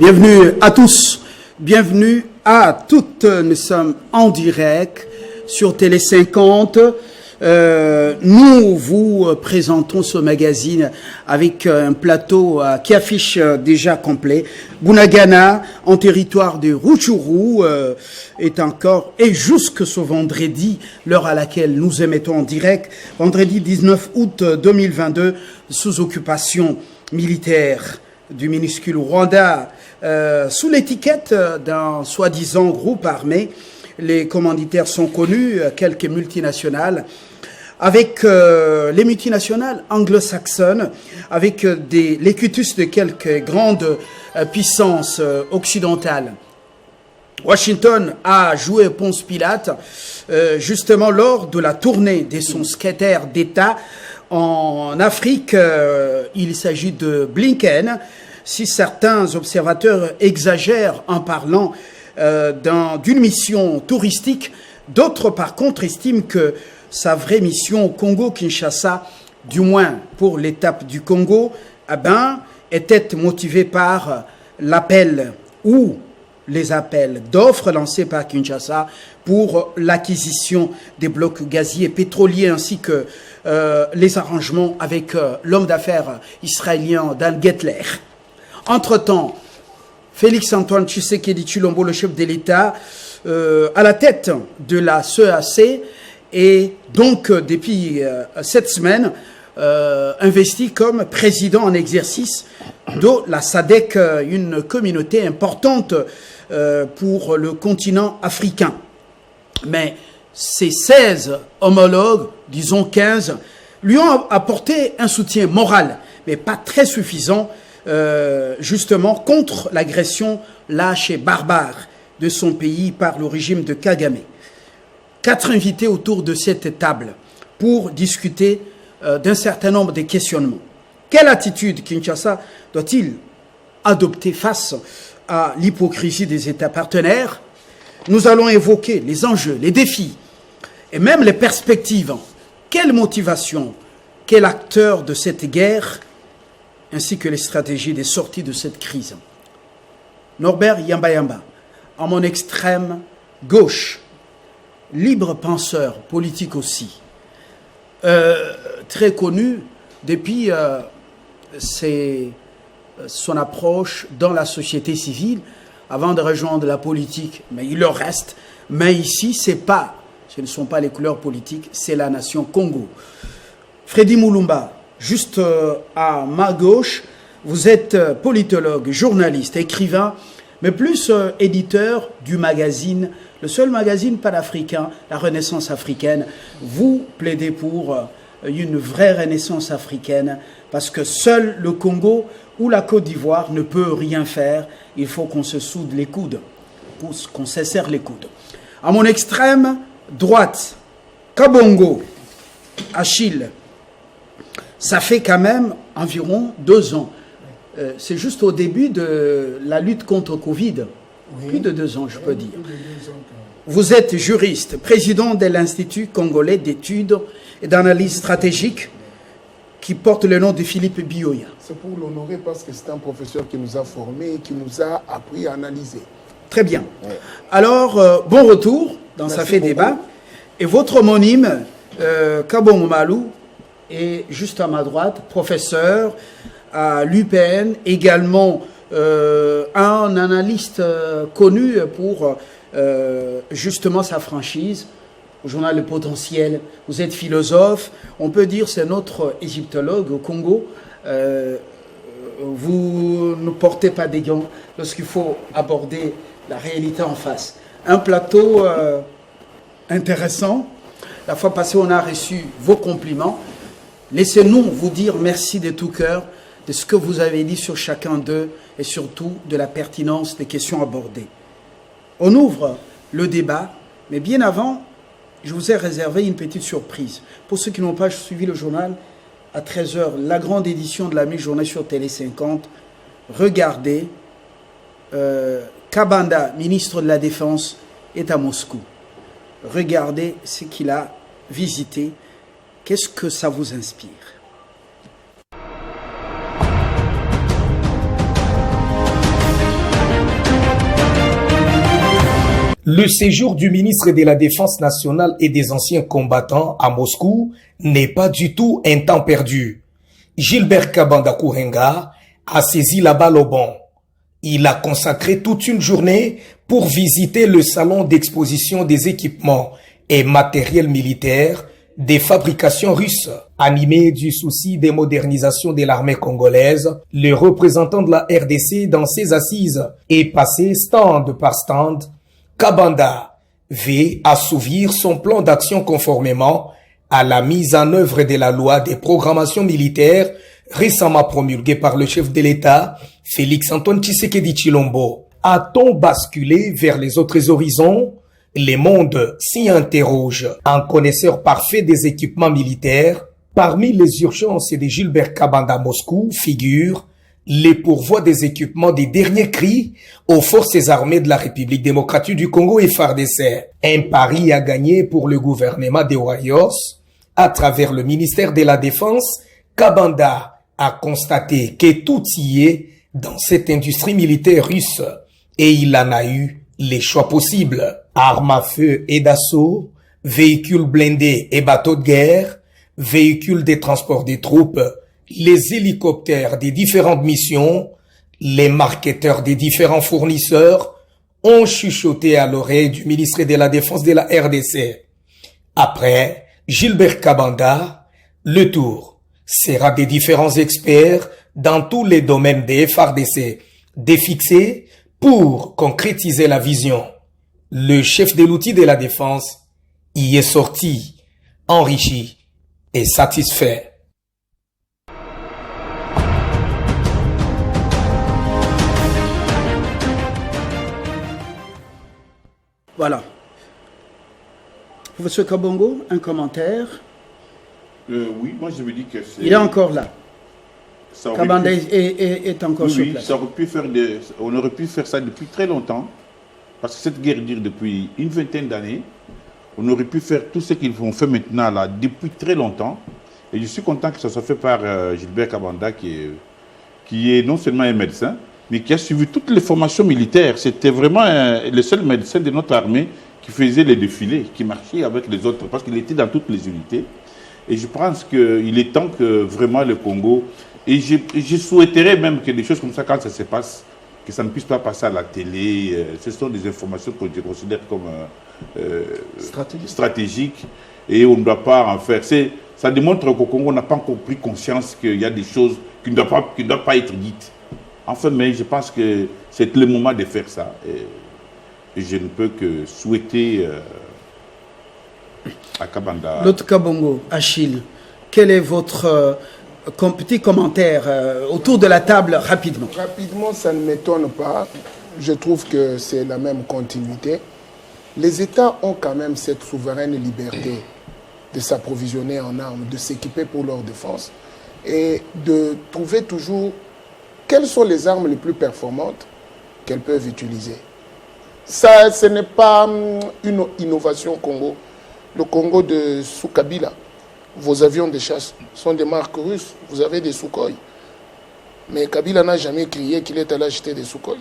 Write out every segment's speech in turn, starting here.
Bienvenue à tous, bienvenue à toutes. Nous sommes en direct sur Télé 50. Nous vous présentons ce magazine avec un plateau qui affiche déjà complet. Bunagana, en territoire de Rutshuru, est encore, et jusque ce vendredi, l'heure à laquelle nous émettons en direct, vendredi 19 août 2022, sous occupation militaire du minuscule Rwanda, sous l'étiquette d'un soi-disant groupe armé. Les commanditaires sont connus, quelques multinationales, avec les multinationales anglo-saxonnes, avec l'écutus de quelques grandes puissances occidentales. Washington a joué Ponce Pilate justement lors de la tournée de son secrétaire d'État en Afrique. Il s'agit de Blinken. Si certains observateurs exagèrent en parlant d'une mission touristique, d'autres par contre estiment que sa vraie mission au Congo-Kinshasa, du moins pour l'étape du Congo, était motivée par l'appel ou les appels d'offres lancés par Kinshasa pour l'acquisition des blocs gaziers et pétroliers ainsi que les arrangements avec l'homme d'affaires israélien Dan Gettler. Entre-temps, Félix-Antoine Tshisekedi Tshilombo, le chef de l'État, à la tête de la CEAC, et donc depuis cette semaine, investi comme président en exercice de la SADC, une communauté importante pour le continent africain. Mais ces 16 homologues, disons 15, lui ont apporté un soutien moral, mais pas très suffisant, justement contre l'agression lâche et barbare de son pays par le régime de Kagame. 4 invités autour de cette table pour discuter d'un certain nombre de questionnements. Quelle attitude Kinshasa doit-il adopter face à l'hypocrisie des États partenaires? Nous allons évoquer les enjeux, les défis et même les perspectives. Quelle motivation, quel acteur de cette guerre, ainsi que les stratégies des sorties de cette crise. Norbert Yamba, à mon extrême gauche, libre penseur, politique aussi, très connu depuis son approche dans la société civile avant de rejoindre la politique, mais il le reste. Mais ici, ce ne sont pas les couleurs politiques, c'est la nation Congo. Freddy Mulumba, juste à ma gauche, vous êtes politologue, journaliste, écrivain, mais plus éditeur du magazine, le seul magazine panafricain, la Renaissance africaine. Vous plaidez pour une vraie Renaissance africaine, parce que seul le Congo ou la Côte d'Ivoire ne peut rien faire. Il faut qu'on se soude les coudes, qu'on se serre les coudes. À mon extrême droite, Kabongo, Achille. Ça fait quand même environ 2 ans. C'est juste au début de la lutte contre Covid. Oui. Plus de 2 ans, je peux dire. Vous êtes juriste, président de l'Institut congolais d'études et d'analyse stratégique qui porte le nom de Philippe Bioya. C'est pour l'honorer parce que c'est un professeur qui nous a formés et qui nous a appris à analyser. Très bien. Ouais. Alors, bon retour dans Ça fait débat. Et votre homonyme, Kabongo Malou, est juste à ma droite, professeur à l'UPN, également un analyste connu pour justement sa franchise au journal Le Potentiel. Vous êtes philosophe, on peut dire c'est notre égyptologue au Congo. Vous ne portez pas des gants lorsqu'il faut aborder la réalité en face. Un plateau intéressant. La fois passée, on a reçu vos compliments. Laissez-nous vous dire merci de tout cœur de ce que vous avez dit sur chacun d'eux et surtout de la pertinence des questions abordées. On ouvre le débat, mais bien avant, je vous ai réservé une petite surprise. Pour ceux qui n'ont pas suivi le journal, à 13h, la grande édition de la mi-journée sur Télé 50, regardez, Kabanda, ministre de la Défense, est à Moscou. Regardez ce qu'il a visité. Qu'est-ce que ça vous inspire? Le séjour du ministre de la Défense nationale et des anciens combattants à Moscou n'est pas du tout un temps perdu. Gilbert Kabanda Kouhenga a saisi la balle au bon. Il a consacré toute une journée pour visiter le salon d'exposition des équipements et matériels militaires des fabrications russes. Animé du souci des modernisations de l'armée congolaise, le représentant de la RDC dans ses assises est passé stand par stand. Kabanda veut assouvir son plan d'action conformément à la mise en œuvre de la loi des programmations militaires récemment promulguée par le chef de l'État, Félix-Antoine Tshisekedi Tshilombo. A-t-on basculé vers les autres horizons? Le monde s'y interroge. Un connaisseur parfait des équipements militaires, parmi les urgences de Gilbert Kabanda Moscou figurent les pourvois des équipements des derniers cris aux forces armées de la République démocratique du Congo et FARDC. Un pari à gagner pour le gouvernement de Royos à travers le ministère de la Défense. Kabanda a constaté que tout y est dans cette industrie militaire russe et il en a eu les choix possibles. Armes à feu et d'assaut, véhicules blindés et bateaux de guerre, véhicules de transport des troupes, les hélicoptères des différentes missions, les marketeurs des différents fournisseurs ont chuchoté à l'oreille du ministre de la Défense de la RDC. Après Gilbert Kabanda, le tour sera des différents experts dans tous les domaines des FARDC défixés pour concrétiser la vision. Le chef de l'outil de la défense y est sorti, enrichi et satisfait. Voilà. Professeur Kabongo, un commentaire? Oui, moi je me dis que c'est... Il est encore là. Kabanda est encore sur place. Ça aurait pu faire on aurait pu faire ça depuis très longtemps, parce que cette guerre dure depuis une vingtaine d'années. On aurait pu faire tout ce qu'ils font fait maintenant là depuis très longtemps. Et je suis content que ça soit fait par Gilbert Kabanda, qui est non seulement un médecin, mais qui a suivi toutes les formations militaires. C'était vraiment le seul médecin de notre armée qui faisait les défilés, qui marchait avec les autres, parce qu'il était dans toutes les unités. Et je pense qu'il est temps que vraiment le Congo... Et je souhaiterais même que des choses comme ça, quand ça se passe, que ça ne puisse pas passer à la télé. Ce sont des informations que je considère comme stratégiques. Et on ne doit pas en faire. Ça démontre qu'au Congo, on n'a pas encore pris conscience qu'il y a des choses qui ne doivent pas être dites. Enfin, mais je pense que c'est le moment de faire ça. Et je ne peux que souhaiter à Kabanda... L'autre Kabongo, Achille, quel est votre... petit commentaire autour de la table, rapidement. Rapidement, ça ne m'étonne pas. Je trouve que c'est la même continuité. Les États ont quand même cette souveraine liberté de s'approvisionner en armes, de s'équiper pour leur défense et de trouver toujours quelles sont les armes les plus performantes qu'elles peuvent utiliser. Ça, ce n'est pas une innovation Congo. Le Congo de Soukabila, vos avions de chasse sont des marques russes. Vous avez des Sukhoi. Mais Kabila n'a jamais crié qu'il est allé acheter des Sukhoi.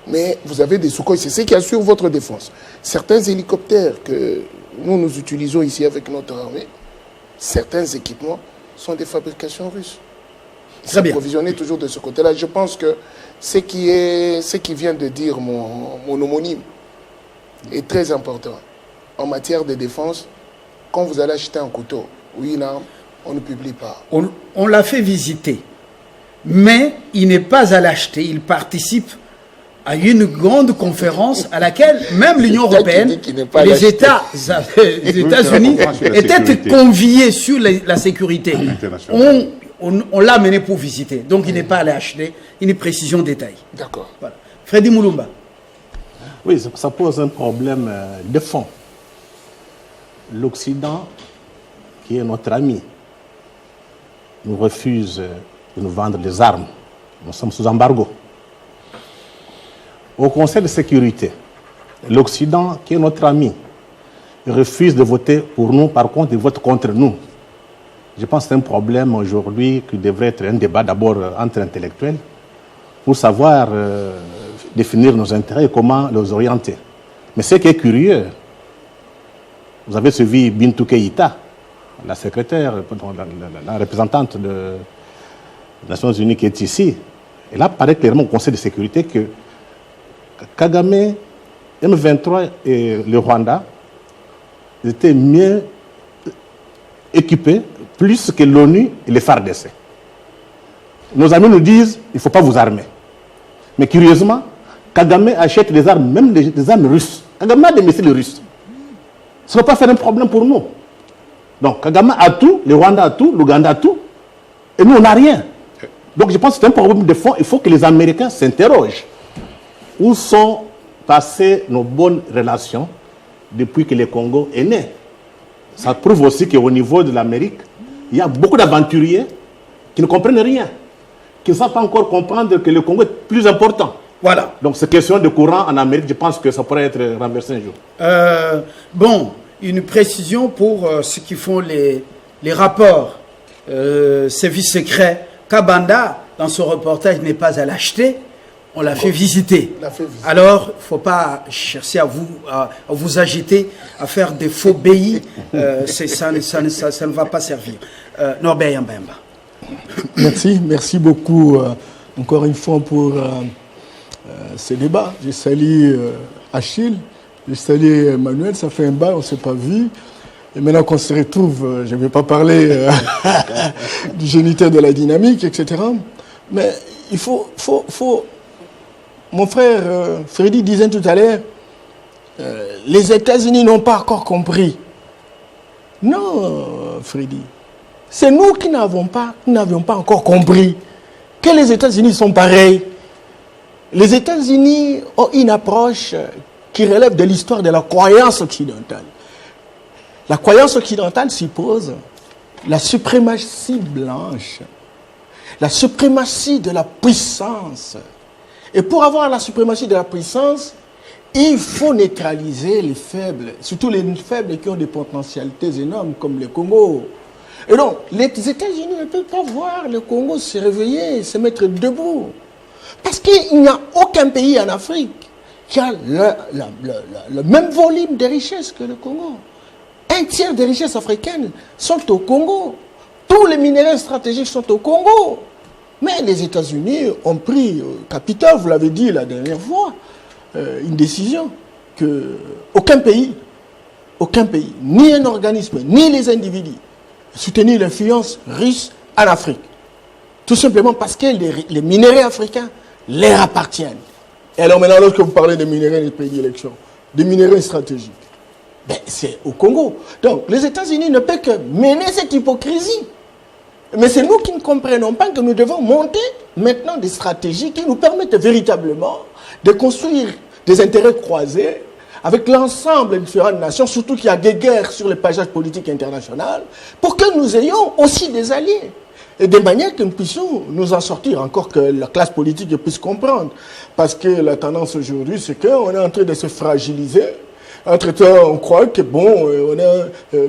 Mais vous avez des Sukhoi. C'est ce qui assure votre défense. Certains hélicoptères que nous utilisons ici avec notre armée, certains équipements sont des fabrications russes. Très bien. S'approvisionner toujours de ce côté-là. Je pense que ce qui vient de dire mon homonyme est très important. En matière de défense, quand vous allez acheter un couteau ou une arme, on ne publie pas. On l'a fait visiter, mais il n'est pas à l'acheter. Il participe à une grande conférence à laquelle même l'Union européenne, les États-Unis étaient conviés sur la sécurité. On l'a mené pour visiter, donc il n'est pas allé acheter. Une précision détail. D'accord. Voilà. Freddy Moulumba. Oui, ça pose un problème de fond. L'Occident, qui est notre ami, nous refuse de nous vendre des armes. Nous sommes sous embargo. Au Conseil de sécurité, l'Occident, qui est notre ami, refuse de voter pour nous, par contre, il vote contre nous. Je pense que c'est un problème aujourd'hui qui devrait être un débat d'abord entre intellectuels pour savoir définir nos intérêts et comment les orienter. Mais ce qui est curieux, vous avez suivi Bintou Keïta, la secrétaire, la représentante des Nations Unies qui est ici. Et là, paraît clairement au Conseil de sécurité que Kagame, M23 et le Rwanda étaient mieux équipés, plus que l'ONU et les FARDC. Nos amis nous disent il ne faut pas vous armer. Mais curieusement, Kagame achète des armes, même des armes russes. Kagame a des missiles russes. Ça ne va pas faire un problème pour nous. Donc Kagame a tout, le Rwanda a tout, l'Ouganda a tout, et nous on n'a rien. Donc je pense que c'est un problème de fond. Il faut que les Américains s'interrogent. Où sont passées nos bonnes relations depuis que le Congo est né? Ça prouve aussi qu'au niveau de l'Amérique, il y a beaucoup d'aventuriers qui ne comprennent rien, qui ne savent pas encore comprendre que le Congo est plus important. Voilà. Donc ces questions de courant en Amérique, je pense que ça pourrait être renversé un jour. Bon, une précision pour ceux qui font les rapports services secrets. Kabanda, dans son reportage, n'est pas à l'acheter, on l'a fait visiter. Alors, il ne faut pas chercher à vous agiter, à faire des faux béis, ça ne va pas servir. Norbert Yambemba. Merci beaucoup encore une fois pour ce débat. Je salue Achille, je salue Emmanuel, ça fait un bail, on ne s'est pas vu. Et maintenant qu'on se retrouve, je ne vais pas parler du géniteur de la dynamique, etc. Mais il faut mon frère Freddy disait tout à l'heure, les États-Unis n'ont pas encore compris. Non, Freddy. C'est nous qui n'avions pas encore compris que les États-Unis sont pareils. Les États-Unis ont une approche qui relève de l'histoire de la croyance occidentale. La croyance occidentale suppose la suprématie blanche, la suprématie de la puissance. Et pour avoir la suprématie de la puissance, il faut neutraliser les faibles, surtout les faibles qui ont des potentialités énormes comme le Congo. Et donc, les États-Unis ne peuvent pas voir le Congo se réveiller, se mettre debout. Parce qu'il n'y a aucun pays en Afrique qui a le même volume de richesses que le Congo. Un tiers des richesses africaines sont au Congo. Tous les minéraux stratégiques sont au Congo. Mais les États-Unis ont pris capital, vous l'avez dit la dernière fois, une décision que aucun pays, ni un organisme, ni les individus, soutenir l'influence russe en Afrique. Tout simplement parce que les minéraux africains leur appartiennent. Et alors maintenant, lorsque vous parlez des minéraux de prédilection, des minéraux stratégiques, ben, c'est au Congo. Donc, les États-Unis ne peuvent que mener cette hypocrisie. Mais c'est nous qui ne comprenons pas que nous devons monter maintenant des stratégies qui nous permettent véritablement de construire des intérêts croisés avec l'ensemble des différentes nations, surtout qu'il y a des guerres sur le paysage politique international, pour que nous ayons aussi des alliés. Et de manière que nous puissions nous en sortir, encore que la classe politique puisse comprendre. Parce que la tendance aujourd'hui, c'est qu'on est en train de se fragiliser. Entre-temps, on croit que, bon,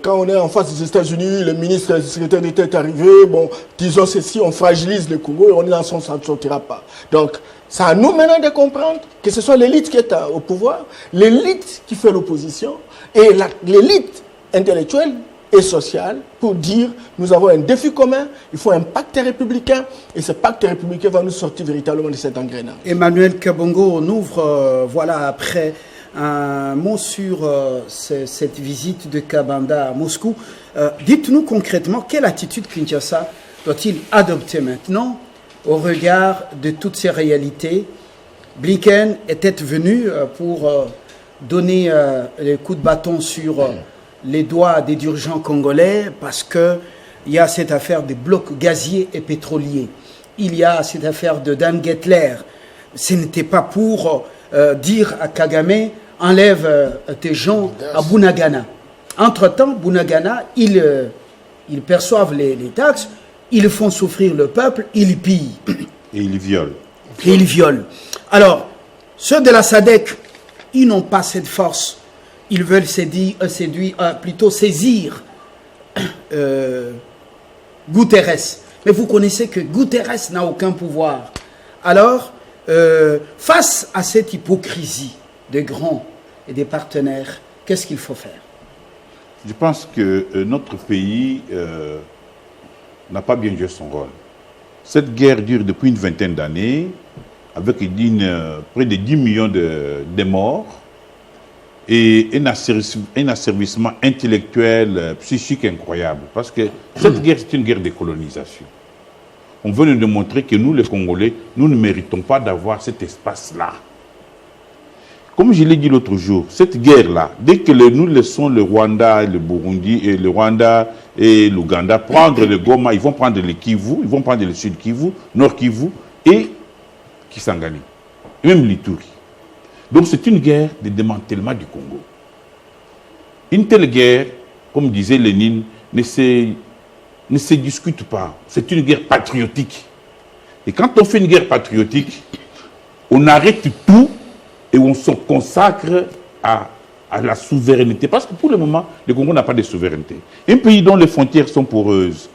quand on est en face des États-Unis, le ministre, le secrétaire d'État est arrivé, bon, disons ceci, on fragilise le Congo et on est dans son sens, ça ne sortira pas. Donc, c'est à nous maintenant de comprendre que ce soit l'élite qui est au pouvoir, l'élite qui fait l'opposition et l'élite intellectuelle et sociale pour dire nous avons un défi commun, il faut un pacte républicain et ce pacte républicain va nous sortir véritablement de cet engrenage. Emmanuel Kabongo, on ouvre, voilà, après un mot sur cette visite de Kabanda à Moscou. Dites-nous concrètement quelle attitude Kinshasa doit-il adopter maintenant au regard de toutes ces réalités. Blinken était venu pour donner les coups de bâton sur les doigts des dirigeants congolais parce qu'il y a cette affaire des blocs gaziers et pétroliers. Il y a cette affaire de Dan Gettler. Ce n'était pas pour dire à Kagame enlève tes gens à Bunagana. Entre-temps, Bunagana, ils perçoivent les taxes, ils font souffrir le peuple, ils pillent. Et ils violent. Et ils violent. Alors, ceux de la SADC, ils n'ont pas cette force. Ils veulent plutôt saisir Guterres. Mais vous connaissez que Guterres n'a aucun pouvoir. Alors, face à cette hypocrisie des grands et des partenaires, qu'est-ce qu'il faut faire? Je pense que notre pays n'a pas bien joué son rôle. Cette guerre dure depuis une vingtaine d'années, avec près de 10 millions de morts et un asservissement intellectuel, psychique incroyable. Parce que cette guerre, c'est une guerre de colonisation. On veut nous démontrer que nous, les Congolais, nous ne méritons pas d'avoir cet espace-là. Comme je l'ai dit l'autre jour, cette guerre-là, dès que nous laissons le Rwanda, le Burundi, et le Rwanda et l'Ouganda prendre le Goma, ils vont prendre le Kivu, ils vont prendre le Sud Kivu, Nord Kivu et Kisangani, et même l'Ituri. Donc c'est une guerre de démantèlement du Congo. Une telle guerre, comme disait Lénine, ne se discute pas. C'est une guerre patriotique. Et quand on fait une guerre patriotique, on arrête tout et on se consacre à la souveraineté. Parce que pour le moment, le Congo n'a pas de souveraineté. Un pays dont les frontières sont poreuses,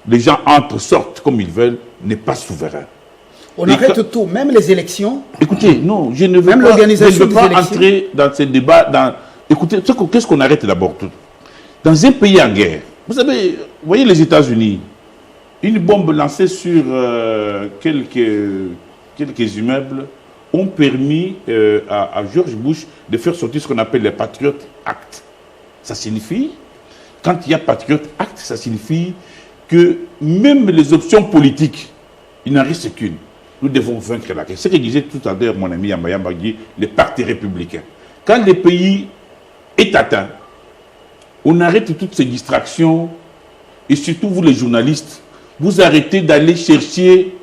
les gens entrent, sortent comme ils veulent, n'est pas souverain. On arrête tout, même les élections. Écoutez, non, je ne veux même pas entrer dans ces débats. Écoutez, qu'est-ce qu'on arrête d'abord tout? Dans un pays en guerre, vous savez, vous voyez les États-Unis, une bombe lancée sur quelques immeubles ont permis à George Bush de faire sortir ce qu'on appelle les Patriot Act. Ça signifie, quand il y a Patriot Act, ça signifie que même les options politiques, il n'en reste qu'une. Nous devons vaincre la guerre. C'est ce que disait tout à l'heure mon ami Yambaya Mbagui, les partis républicains. Quand le pays est atteint, on arrête toutes ces distractions et surtout vous les journalistes, vous arrêtez d'aller chercher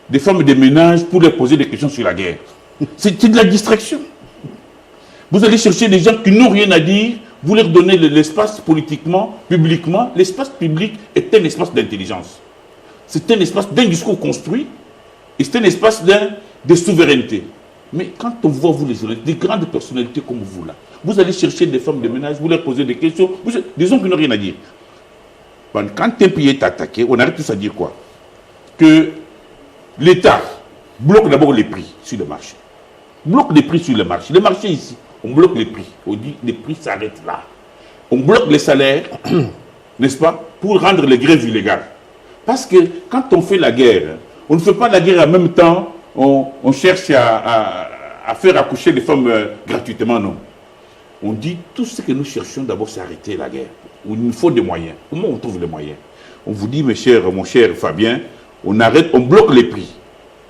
des femmes de ménage pour leur poser des questions sur la guerre. C'est de la distraction. Vous allez chercher des gens qui n'ont rien à dire, vous leur donnez l'espace politiquement, publiquement. L'espace public est un espace d'intelligence. C'est un espace d'un discours construit et c'est un espace de souveraineté. Mais quand on voit, vous les journalistes, des grandes personnalités comme vous là, vous allez chercher des femmes de ménage, vous leur posez des questions, des gens qui n'ont rien à dire. Quand un pays est attaqué, on arrête tout à dire quoi? Que l'État bloque d'abord les prix sur le marché. Bloque les prix sur le marché. Le marché ici, on bloque les prix. On dit les prix s'arrêtent là. On bloque les salaires, n'est-ce pas, pour rendre les grèves illégales. Parce que quand on fait la guerre, on ne fait pas la guerre en même temps, on cherche à faire accoucher les femmes gratuitement, non. On dit tout ce que nous cherchons d'abord, c'est arrêter la guerre. Il nous faut des moyens. Comment on trouve les moyens? On vous dit, mon cher Fabien, on arrête, on bloque les prix.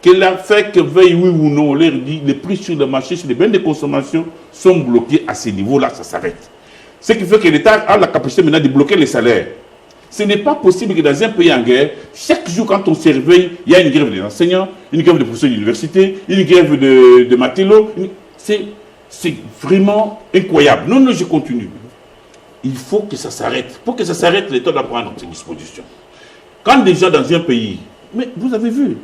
Qu'elle a fait que veuille oui ou non, on leur dit les prix sur le marché, sur les biens de consommation sont bloqués à ce niveau-là, ça s'arrête. Ce qui fait que l'État a la capacité maintenant de bloquer les salaires. Ce n'est pas possible que dans un pays en guerre, chaque jour quand on se réveille, il y a une grève des enseignants, une grève de professeurs d'université, une grève de matelots. C'est vraiment incroyable. Non, je continue. Il faut que ça s'arrête. Pour que ça s'arrête, l'État doit prendre ses dispositions. Quand déjà dans un pays, mais vous avez vu,